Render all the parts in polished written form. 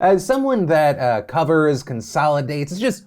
As someone that covers, consolidates, it's just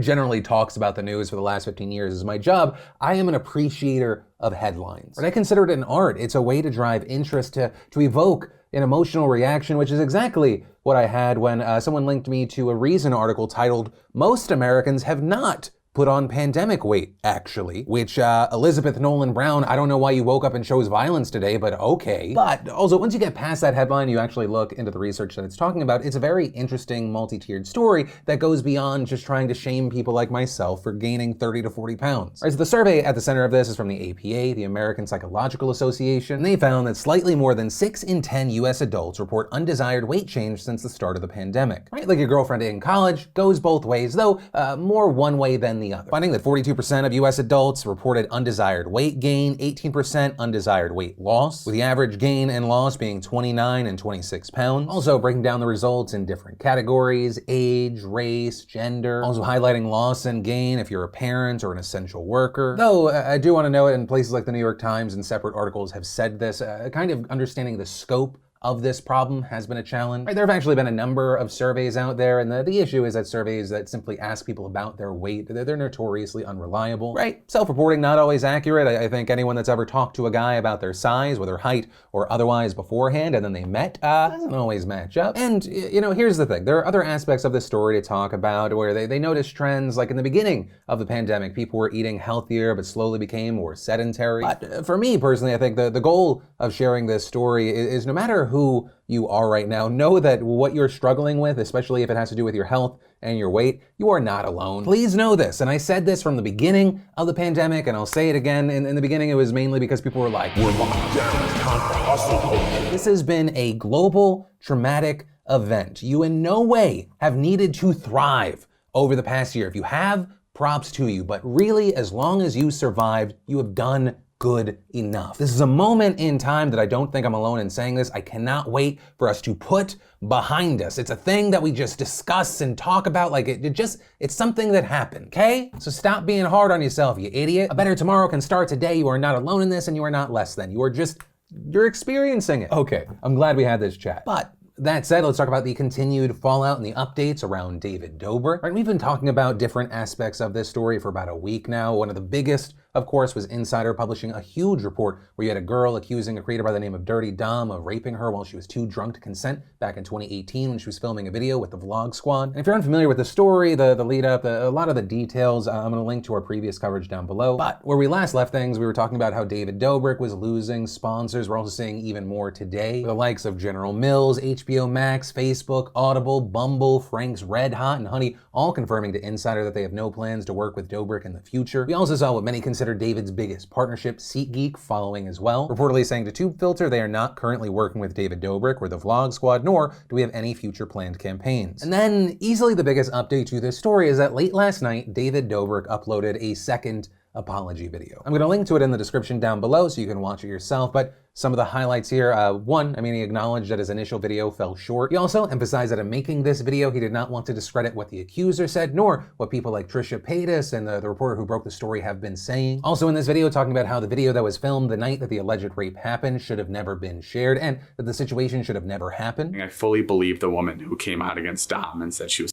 generally talks about the news for the last 15 years as my job, I am an appreciator of headlines. But I consider it an art. It's a way to drive interest, to evoke an emotional reaction, which is exactly what I had when someone linked me to a Reason article titled, "Most Americans Have Not Put on Pandemic Weight, Actually," which Elizabeth Nolan Brown, I don't know why you woke up and chose violence today, but okay. But also, once you get past that headline, you actually look into the research that it's talking about, it's a very interesting multi-tiered story that goes beyond just trying to shame people like myself for gaining 30 to 40 pounds. Right, so the survey at the center of this is from the APA, the American Psychological Association, and they found that slightly more than 6 in 10 US adults report undesired weight change since the start of the pandemic. Right, like your girlfriend in college, goes both ways, though more one way than the other. Finding that 42% of US adults reported undesired weight gain, 18% undesired weight loss, with the average gain and loss being 29 and 26 pounds. Also breaking down the results in different categories, age, race, gender. Also highlighting loss and gain if you're a parent or an essential worker. Though I do want to note, in places like the New York Times and separate articles have said this, kind of understanding the scope of this problem has been a challenge. Right, there have actually been a number of surveys out there, and the issue is that surveys that simply ask people about their weight, they're notoriously unreliable. Right, self-reporting not always accurate. I think anyone that's ever talked to a guy about their size, whether height or otherwise beforehand, and then they met, doesn't always match up. And, you know, here's the thing. There are other aspects of this story to talk about where they notice trends, like in the beginning of the pandemic, people were eating healthier but slowly became more sedentary. But for me personally, I think the goal of sharing this story is no matter who you are right now, know that what you're struggling with, especially if it has to do with your health and your weight, you are not alone. Please know this, and I said this from the beginning of the pandemic, and I'll say it again. In the beginning, it was mainly because people were like, "We're locked down, it's time for hustle." This has been a global, traumatic event. You in no way have needed to thrive over the past year. If you have, props to you, but really, as long as you survived, you have done good enough. This is a moment in time that I don't think I'm alone in saying this. I cannot wait for us to put behind us. It's a thing that we just discuss and talk about like it's something that happened, okay? So stop being hard on yourself, you idiot. A better tomorrow can start today. You are not alone in this, and you are not less than. You're experiencing it. Okay, I'm glad we had this chat. But that said, let's talk about the continued fallout and the updates around David Dobrik. Right, we've been talking about different aspects of this story for about a week now. One of the biggest, of course, was Insider publishing a huge report where you had a girl accusing a creator by the name of Dirty Dom of raping her while she was too drunk to consent back in 2018 when she was filming a video with the Vlog Squad. And if you're unfamiliar with the story, the lead up, a lot of the details, I'm gonna link to our previous coverage down below. But where we last left things, we were talking about how David Dobrik was losing sponsors. We're also seeing even more today. The likes of General Mills, HBO Max, Facebook, Audible, Bumble, Frank's Red Hot, and Honey, all confirming to Insider that they have no plans to work with Dobrik in the future. We also saw what many consider David's biggest partnership, SeatGeek, following as well, reportedly saying to TubeFilter they are not currently working with David Dobrik or the Vlog Squad, nor do we have any future planned campaigns. And then, easily the biggest update to this story is that late last night, David Dobrik uploaded a second apology video. I'm going to link to it in the description down below so you can watch it yourself, but some of the highlights here, he acknowledged that his initial video fell short. He also emphasized that in making this video, he did not want to discredit what the accuser said, nor what people like Trisha Paytas and the reporter who broke the story have been saying. Also in this video, talking about how the video that was filmed the night that the alleged rape happened should have never been shared, and that the situation should have never happened. I fully believe the woman who came out against Dom and said she was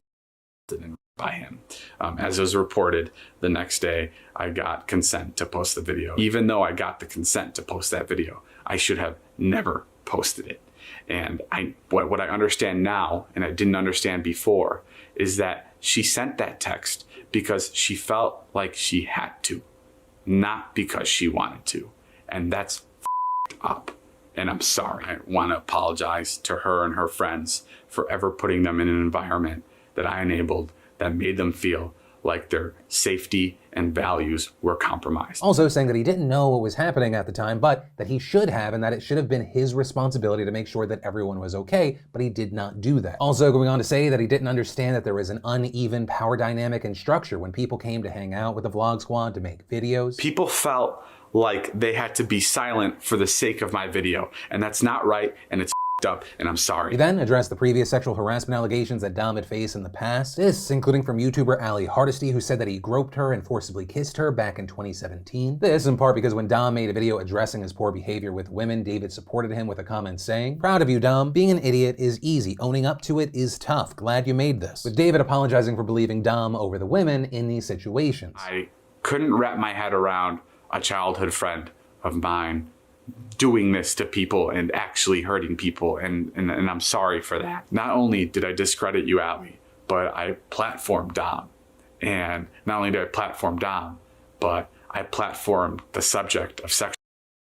by him. As was reported, the next day I got consent to post the video. Even though I got the consent to post that video, I should have never posted it. And what I understand now, and I didn't understand before, is that she sent that text because she felt like she had to, not because she wanted to. And that's up. And I'm sorry. I want to apologize to her and her friends for ever putting them in an environment that I enabled that made them feel like their safety and values were compromised. Also saying that he didn't know what was happening at the time, but that he should have, and that it should have been his responsibility to make sure that everyone was okay, but he did not do that. Also going on to say that he didn't understand that there was an uneven power dynamic and structure when people came to hang out with the Vlog Squad to make videos. People felt like they had to be silent for the sake of my video, and that's not right, and it's up, and I'm sorry. He then addressed the previous sexual harassment allegations that Dom had faced in the past. This, including from YouTuber Ali Hardesty, who said that he groped her and forcibly kissed her back in 2017. This, in part because when Dom made a video addressing his poor behavior with women, David supported him with a comment saying, "Proud of you, Dom. Being an idiot is easy. Owning up to it is tough. Glad you made this." With David apologizing for believing Dom over the women in these situations. I couldn't wrap my head around a childhood friend of mine doing this to people and actually hurting people, and I'm sorry for that. Not only did I discredit you, Ali, but I platformed Dom. And not only did I platform Dom, but I platformed the subject of sex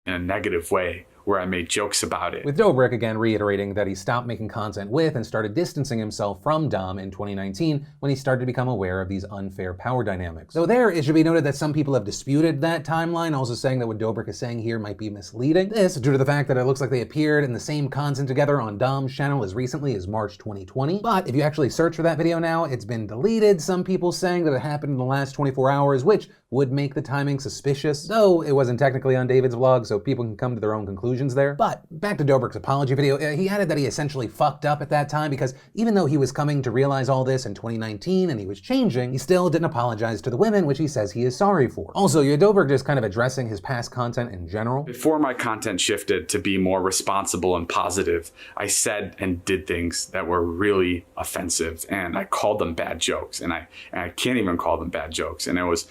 in a negative way, where I made jokes about it. With Dobrik again reiterating that he stopped making content with and started distancing himself from Dom in 2019 when he started to become aware of these unfair power dynamics. Though there, it should be noted that some people have disputed that timeline, also saying that what Dobrik is saying here might be misleading. This due to the fact that it looks like they appeared in the same content together on Dom's channel as recently as March 2020. But if you actually search for that video now, it's been deleted. Some people saying that it happened in the last 24 hours, which would make the timing suspicious, though it wasn't technically on David's vlog, so people can come to their own conclusions there. But back to Dobrik's apology video, he added that he essentially fucked up at that time because even though he was coming to realize all this in 2019 and he was changing, he still didn't apologize to the women, which he says he is sorry for. Also, Dobrik just kind of addressing his past content in general. Before my content shifted to be more responsible and positive, I said and did things that were really offensive, and I called them bad jokes, and I can't even call them bad jokes, and it was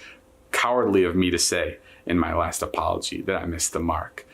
cowardly of me to say in my last apology that I missed the mark,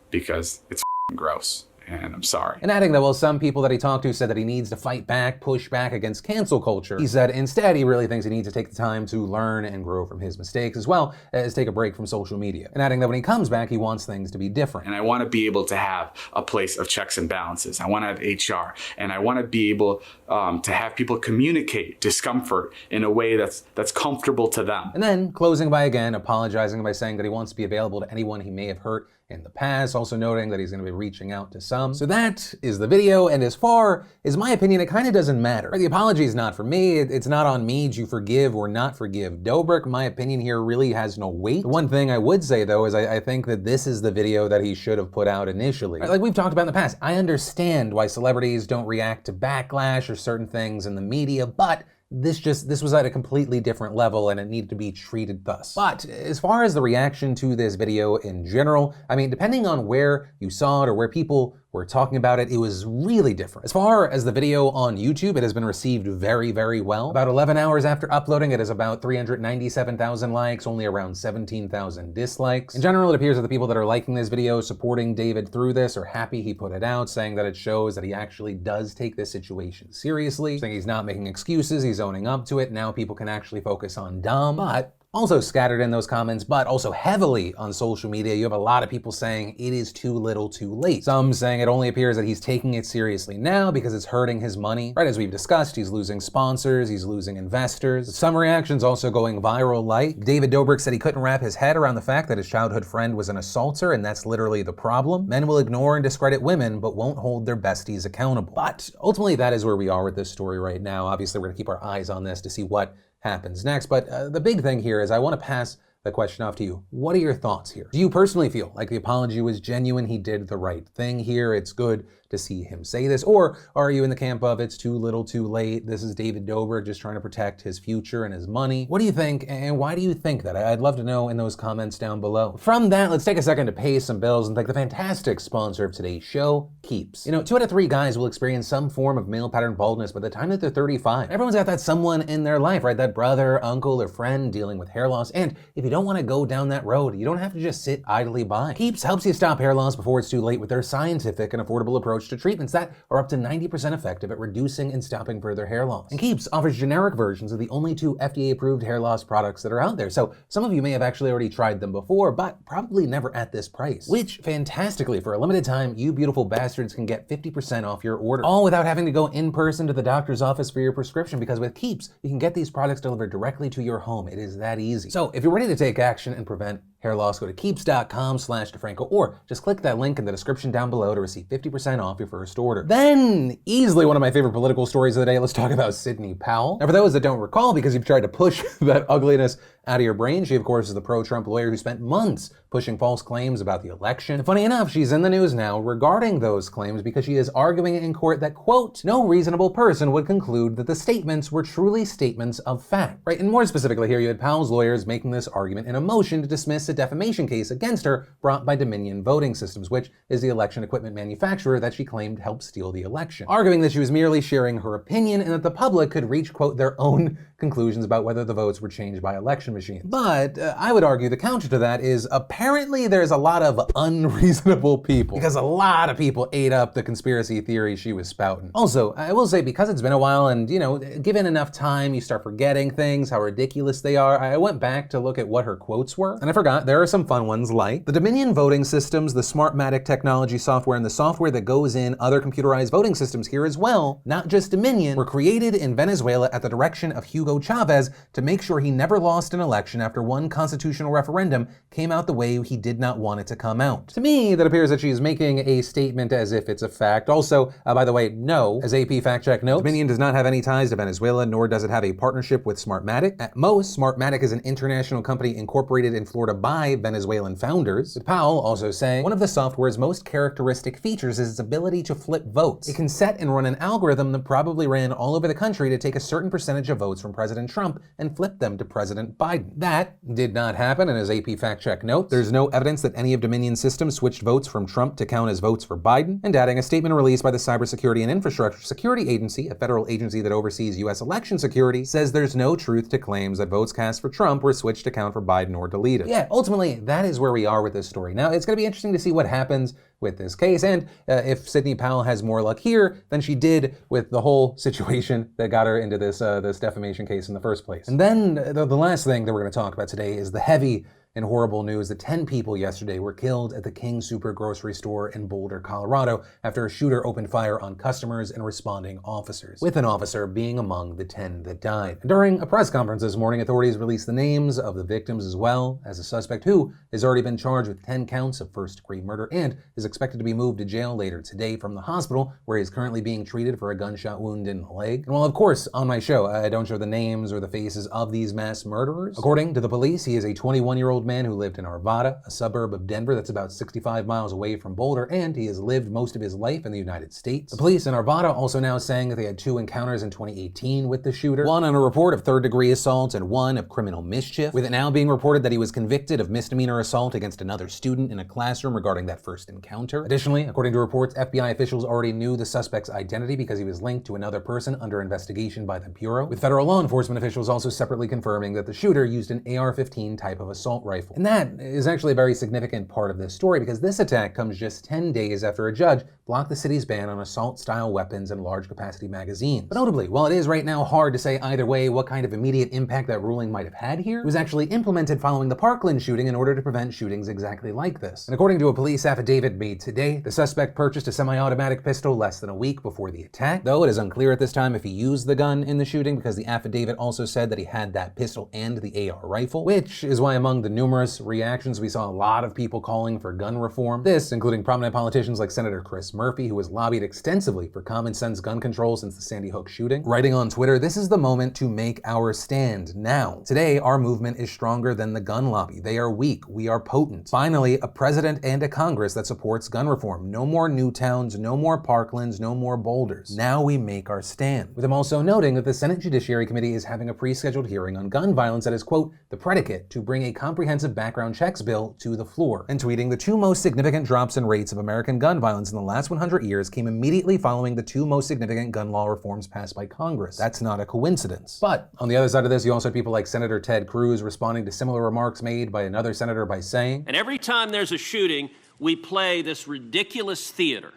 because it's gross, and I'm sorry. And adding that while some people that he talked to said that he needs to fight back, push back against cancel culture, he said instead he really thinks he needs to take the time to learn and grow from his mistakes, as well as take a break from social media. And adding that when he comes back, he wants things to be different. And I want to be able to have a place of checks and balances. I want to have HR, and I want to be able to have people communicate discomfort in a way that's comfortable to them. And then closing by again apologizing by saying that he wants to be available to anyone he may have hurt in the past, also noting that he's going to be reaching out to some. So that is the video, and as far as my opinion, it kind of doesn't matter. The apology is not for me, it's not on me to forgive or not forgive Dobrik. My opinion here really has no weight. The one thing I would say though is I think that this is the video that he should have put out initially. Like we've talked about in the past, I understand why celebrities don't react to backlash or certain things in the media, but this was at a completely different level and it needed to be treated thus. But as far as the reaction to this video in general, I mean, depending on where you saw it or where people were talking about it, it was really different. As far as the video on YouTube, it has been received very, very well. About 11 hours after uploading, it has about 397,000 likes, only around 17,000 dislikes. In general, it appears that the people that are liking this video, supporting David through this, are happy he put it out, saying that it shows that he actually does take this situation seriously, saying he's not making excuses, he's owning up to it. Now people can actually focus on Dom. But also scattered in those comments, but also heavily on social media, you have a lot of people saying it is too little too late. Some saying it only appears that he's taking it seriously now because it's hurting his money. Right, as we've discussed, he's losing sponsors, he's losing investors. Some reactions also going viral, like David Dobrik said he couldn't wrap his head around the fact that his childhood friend was an assaulter, and that's literally the problem. Men will ignore and discredit women, but won't hold their besties accountable. But ultimately, that is where we are with this story right now. Obviously, we're gonna keep our eyes on this to see what happens next, but the big thing here is I want to pass the question off to you. What are your thoughts here? Do you personally feel like the apology was genuine? He did the right thing here. It's good to see him say this, or are you in the camp of it's too little too late? This is David Dobrik just trying to protect his future and his money. What do you think, and why do you think that? I'd love to know in those comments down below. From that, let's take a second to pay some bills and thank the fantastic sponsor of today's show, Keeps. You know, 2 out of 3 guys will experience some form of male pattern baldness by the time that they're 35. Everyone's got that someone in their life, right? That brother, uncle, or friend dealing with hair loss. And if you don't want to go down that road, you don't have to just sit idly by. Keeps helps you stop hair loss before it's too late with their scientific and affordable approach to treatments that are up to 90% effective at reducing and stopping further hair loss. And Keeps offers generic versions of the only 2 FDA-approved hair loss products that are out there. So some of you may have actually already tried them before, but probably never at this price. Which, fantastically, for a limited time, you beautiful bastards can get 50% off your order. All without having to go in person to the doctor's office for your prescription, because with Keeps, you can get these products delivered directly to your home. It is that easy. So if you're ready to take action and prevent hair loss, go to keeps.com/DeFranco, or just click that link in the description down below to receive 50% off your first order. Then, easily one of my favorite political stories of the day, let's talk about Sidney Powell. Now, for those that don't recall, because you've tried to push that ugliness out of your brain. She, of course, is the pro-Trump lawyer who spent months pushing false claims about the election. And funny enough, she's in the news now regarding those claims because she is arguing in court that, quote, no reasonable person would conclude that the statements were truly statements of fact, right? And more specifically here, you had Powell's lawyers making this argument in a motion to dismiss a defamation case against her brought by Dominion Voting Systems, which is the election equipment manufacturer that she claimed helped steal the election, arguing that she was merely sharing her opinion and that the public could reach, quote, their own conclusions about whether the votes were changed by election machines. But I would argue the counter to that is apparently there's a lot of unreasonable people, because a lot of people ate up the conspiracy theory she was spouting. Also, I will say, because it's been a while and, you know, given enough time, you start forgetting things, how ridiculous they are. I went back to look at what her quotes were, and I forgot there are some fun ones like, the Dominion Voting Systems, the Smartmatic technology software, and the software that goes in other computerized voting systems here as well, not just Dominion, were created in Venezuela at the direction of Hugo Chavez to make sure he never lost an election after one constitutional referendum came out the way he did not want it to come out. To me, that appears that she is making a statement as if it's a fact. Also, by the way, no, as AP Fact Check notes, Dominion does not have any ties to Venezuela, nor does it have a partnership with Smartmatic. At most, Smartmatic is an international company incorporated in Florida by Venezuelan founders. With Powell also saying, one of the software's most characteristic features is its ability to flip votes. It can set and run an algorithm that probably ran all over the country to take a certain percentage of votes from President Trump and flip them to President Biden. That did not happen, and as AP Fact Check notes, there's no evidence that any of Dominion's systems switched votes from Trump to count as votes for Biden. And adding, a statement released by the Cybersecurity and Infrastructure Security Agency, a federal agency that oversees U.S. election security, says there's no truth to claims that votes cast for Trump were switched to count for Biden or deleted. Yeah, ultimately, that is where we are with this story. Now, it's going to be interesting to see what happens with this case, and if Sidney Powell has more luck here than she did with the whole situation that got her into this defamation case in the first place. And then the last thing that we're going to talk about today is the heavy and horrible news that 10 people yesterday were killed at the King Super grocery store in Boulder, Colorado, after a shooter opened fire on customers and responding officers, with an officer being among the 10 that died. During a press conference this morning, authorities released the names of the victims as well as a suspect who has already been charged with 10 counts of first-degree murder and is expected to be moved to jail later today from the hospital, where he is currently being treated for a gunshot wound in the leg. And while, of course, on my show, I don't show the names or the faces of these mass murderers, according to the police, he is a 21-year-old man who lived in Arvada, a suburb of Denver that's about 65 miles away from Boulder, and he has lived most of his life in the United States. The police in Arvada also now saying that they had 2 encounters in 2018 with the shooter, one on a report of third-degree assault and one of criminal mischief, with it now being reported that he was convicted of misdemeanor assault against another student in a classroom regarding that first encounter. Additionally, according to reports, FBI officials already knew the suspect's identity because he was linked to another person under investigation by the Bureau, with federal law enforcement officials also separately confirming that the shooter used an AR-15 type of assault rifle. And that is actually a very significant part of this story because this attack comes just 10 days after a judge blocked the city's ban on assault-style weapons and large-capacity magazines. But notably, while it is right now hard to say either way what kind of immediate impact that ruling might have had here, it was actually implemented following the Parkland shooting in order to prevent shootings exactly like this. And according to a police affidavit made today, the suspect purchased a semi-automatic pistol less than a week before the attack, though it is unclear at this time if he used the gun in the shooting because the affidavit also said that he had that pistol and the AR rifle, which is why among the numerous reactions we saw a lot of people calling for gun reform. This, including prominent politicians like Senator Chris Murphy, who has lobbied extensively for common sense gun control since the Sandy Hook shooting, writing on Twitter, "This is the moment to make our stand now. Today, our movement is stronger than the gun lobby. They are weak. We are potent. Finally, a president and a Congress that supports gun reform. No more Newtowns, no more Parklands, no more Boulders. Now we make our stand." With him also noting that the Senate Judiciary Committee is having a pre-scheduled hearing on gun violence that is, quote, the predicate to bring a comprehensive background checks bill to the floor, and tweeting, "The 2 most significant drops in rates of American gun violence in the last 100 years came immediately following the 2 most significant gun law reforms passed by Congress. That's not a coincidence." But on the other side of this, you also had people like Senator Ted Cruz responding to similar remarks made by another senator by saying, "And every time there's a shooting, we play this ridiculous theater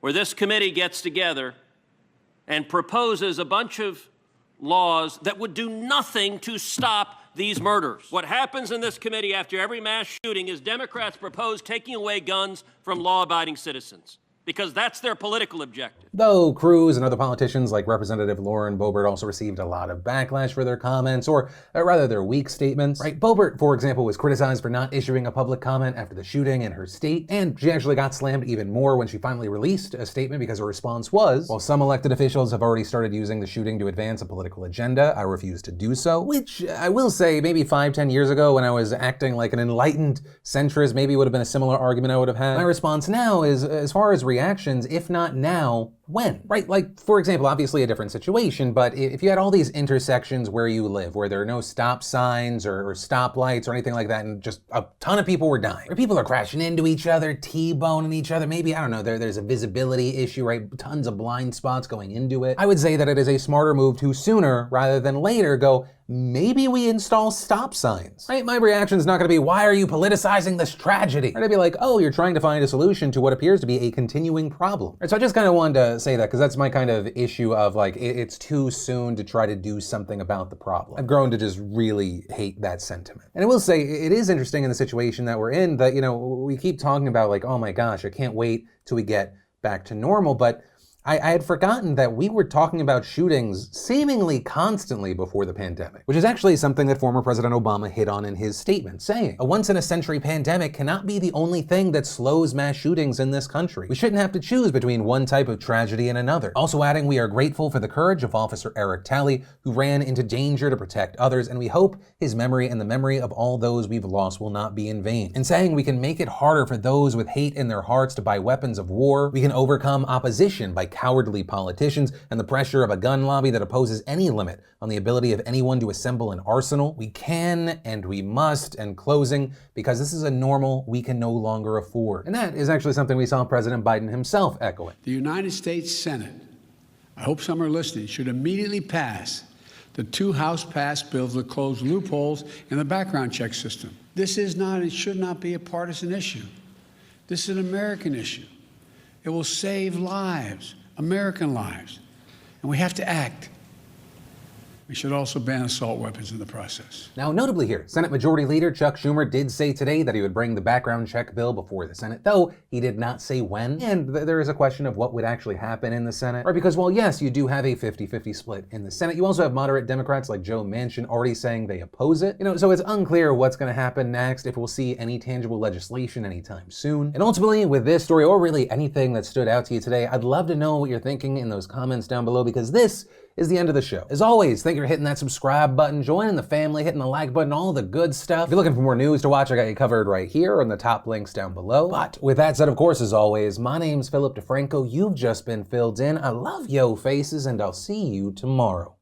where this committee gets together and proposes a bunch of laws that would do nothing to stop these murders. What happens in this committee after every mass shooting is Democrats propose taking away guns from law-abiding citizens. because that's their political objective. Though Cruz and other politicians like Representative Lauren Boebert also received a lot of backlash for their comments, or rather their weak statements. Right? Boebert, for example, was criticized for not issuing a public comment after the shooting in her state, and she actually got slammed even more when she finally released a statement because her response was, while some elected officials have already started using the shooting to advance a political agenda, I refuse to do so. Which I will say, maybe 5-10 years ago when I was acting like an enlightened centrist, maybe would have been a similar argument I would have had. My response now is, as far as reactions, if not now, when? Right, like, for example, obviously a different situation, but if you had all these intersections where you live, where there are no stop signs or stoplights or anything like that, and just a ton of people were dying, where people are crashing into each other, T-boning each other, maybe, I don't know, there's a visibility issue, right? Tons of blind spots going into it. I would say that it is a smarter move to sooner rather than later go, maybe we install stop signs, right? My reaction is not gonna be, why are you politicizing this tragedy? Right? I'd be like, oh, you're trying to find a solution to what appears to be a continuing problem. Right, so I just kind of wanted to say that because that's my kind of issue of like, it's too soon to try to do something about the problem. I've grown to just really hate that sentiment. And I will say, it is interesting in the situation that we're in that, you know, we keep talking about like, oh my gosh, I can't wait till we get back to normal, but I had forgotten that we were talking about shootings seemingly constantly before the pandemic, which is actually something that former President Obama hit on in his statement, saying, a once-in-a-century pandemic cannot be the only thing that slows mass shootings in this country. We shouldn't have to choose between one type of tragedy and another. Also adding, we are grateful for the courage of Officer Eric Talley, who ran into danger to protect others, and we hope his memory and the memory of all those we've lost will not be in vain. And saying we can make it harder for those with hate in their hearts to buy weapons of war, we can overcome opposition by cowardly politicians and the pressure of a gun lobby that opposes any limit on the ability of anyone to assemble an arsenal. We can and we must, and closing, because this is a normal we can no longer afford. And that is actually something we saw President Biden himself echoing. The United States Senate, I hope some are listening, should immediately pass the 2 House-passed bills that close loopholes in the background check system. This is not, it should not be a partisan issue. This is an American issue. It will save lives. American lives, and we have to act. We should also ban assault weapons in the process. Now, notably here, Senate Majority Leader Chuck Schumer did say today that he would bring the background check bill before the Senate, though he did not say when. And there is a question of what would actually happen in the Senate, right? Because, well, yes, you do have a 50-50 split in the Senate. You also have moderate Democrats like Joe Manchin already saying they oppose it. You know, so it's unclear what's going to happen next, if we'll see any tangible legislation anytime soon. And ultimately, with this story, or really anything that stood out to you today, I'd love to know what you're thinking in those comments down below, because this is the end of the show. As always, thank you for hitting that subscribe button, joining the family, hitting the like button, all the good stuff. If you're looking for more news to watch, I got you covered right here on the top links down below. But with that said, of course, as always, my name's Philip DeFranco. You've just been filled in. I love yo faces, and I'll see you tomorrow.